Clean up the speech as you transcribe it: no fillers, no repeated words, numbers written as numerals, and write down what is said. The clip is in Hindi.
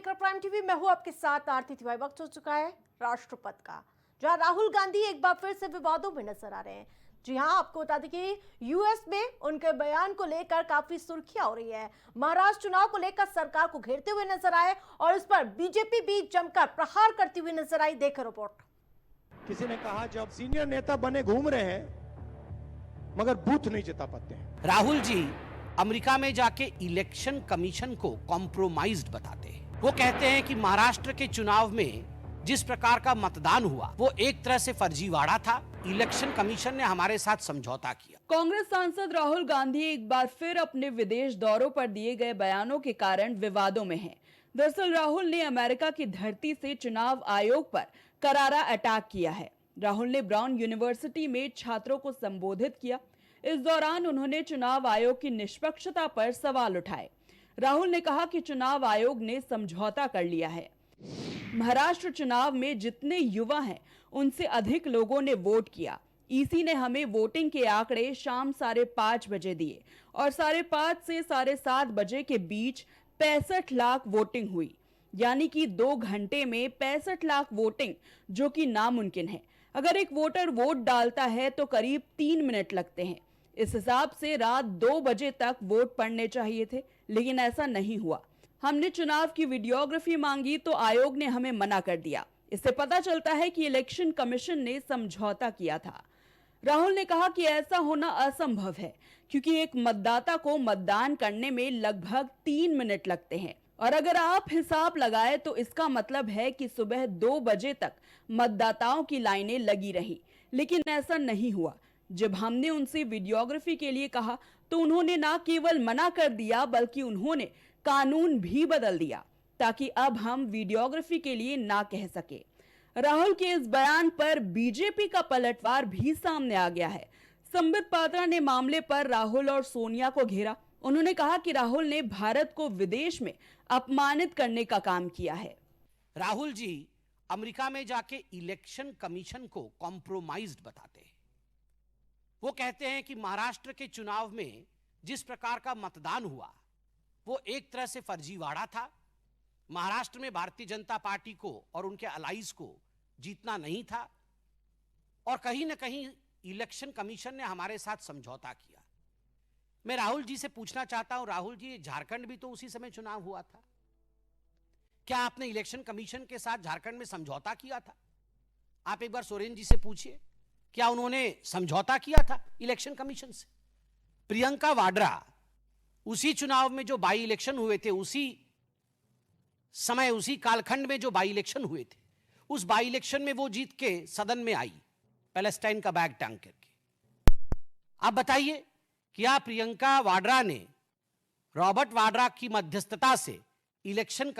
देख रहे प्राइम टीवी। मैं हूं आपके साथ आरती तिवारी। वक्त हो चुका है राष्ट्रपति का, जहां राहुल गांधी एक बार फिर से विवादों में नजर आ रहे हैं। जी हां, आपको बता दें कि यूएस में उनके बयान को लेकर काफी सुर्खियां हो रही है। महाराष्ट्र चुनाव को लेकर सरकार को घेरते हुए नजर आए और इस पर बीजेपी भी जमकर प्रहार करती हुई नजर आई। देखकर रिपोर्ट। किसी ने कहा जब सीनियर नेता बने घूम रहे हैं मगर बूथ नहीं जिता पाते हैं। राहुल जी अमेरिका में जाके इलेक्शन कमीशन को कॉम्प्रोमाइज्ड बताते हैं। वो कहते हैं कि महाराष्ट्र के चुनाव में जिस प्रकार का मतदान हुआ वो एक तरह से फर्जीवाड़ा था। इलेक्शन कमीशन ने हमारे साथ समझौता किया। कांग्रेस सांसद राहुल गांधी एक बार फिर अपने विदेश दौरों पर दिए गए बयानों के कारण विवादों में हैं। दरअसल राहुल ने अमेरिका की धरती से चुनाव आयोग पर करारा अटैक किया है। राहुल ने ब्राउन यूनिवर्सिटी में छात्रों को संबोधित किया। इस दौरान उन्होंने चुनाव आयोग की निष्पक्षता पर सवाल उठाए। राहुल ने कहा कि चुनाव आयोग ने समझौता कर लिया है। महाराष्ट्र चुनाव में जितने युवा हैं उनसे अधिक लोगों ने वोट किया। ईसी ने हमें वोटिंग के आंकड़े शाम 5:30 बजे दिए और 5:30 से 7:30 बजे के बीच 65 लाख वोटिंग हुई, यानी कि 2 घंटे में 65 लाख वोटिंग, जो कि नामुमकिन है। अगर एक वोटर वोट डालता है तो करीब 3 मिनट लगते हैं। इस हिसाब से रात 2 बजे तक वोट पड़ने चाहिए थे, लेकिन ऐसा नहीं हुआ। हमने चुनाव की वीडियोग्राफी मांगी तो आयोग ने हमें मना कर दिया। इससे पता चलता है कि इलेक्शन कमीशन ने समझौता किया था। राहुल ने कहा कि ऐसा होना असंभव है, क्योंकि एक मतदाता को मतदान करने में लगभग 3 मिनट लगते हैं और अगर आप हिसाब लगाएं तो इसका मतलब है कि सुबह 2 बजे तक मतदाताओं की लाइनें लगी रही, लेकिन ऐसा नहीं हुआ। जब हमने उनसे वीडियोग्राफी के लिए कहा तो उन्होंने न केवल मना कर दिया बल्कि उन्होंने कानून भी बदल दिया ताकि अब हम वीडियोग्राफी के लिए ना कह सके। राहुल के इस बयान पर बीजेपी का पलटवार भी सामने आ गया है। संबित पात्रा ने मामले पर राहुल और सोनिया को घेरा। उन्होंने कहा कि राहुल ने भारत को विदेश में अपमानित करने का काम किया है। राहुल जी अमेरिका में जाके इलेक्शन कमीशन को कॉम्प्रोमाइज्ड बताते हैं। वो कहते हैं कि महाराष्ट्र के चुनाव में जिस प्रकार का मतदान हुआ वो एक तरह से फर्जीवाड़ा था। महाराष्ट्र में भारतीय जनता पार्टी को और उनके अलाइज को जीतना नहीं था और कहीं ना कहीं इलेक्शन कमीशन ने हमारे साथ समझौता किया। मैं राहुल जी से पूछना चाहता हूं, राहुल जी झारखंड भी तो उसी समय चुनाव हुआ था। क्या आपने इलेक्शन कमीशन के साथ झारखंड में समझौता किया था? आप एक बार सोरेन जी से पूछिए, क्या उन्होंने समझौता किया था इलेक्शन कमीशन से? प्रियंका वाड्रा उसी चुनाव में जो बाई इलेक्शन हुए थे, उसी समय उसी कालखंड में जो बाई इलेक्शन हुए थे, उस बाई इलेक्शन में वो जीत के सदन में आई पैलेस्टाइन का बैग टांग करके। आप बताइए, क्या प्रियंका वाड्रा ने रॉबर्ट वाड्रा की मध्यस्थता से इलेक्शन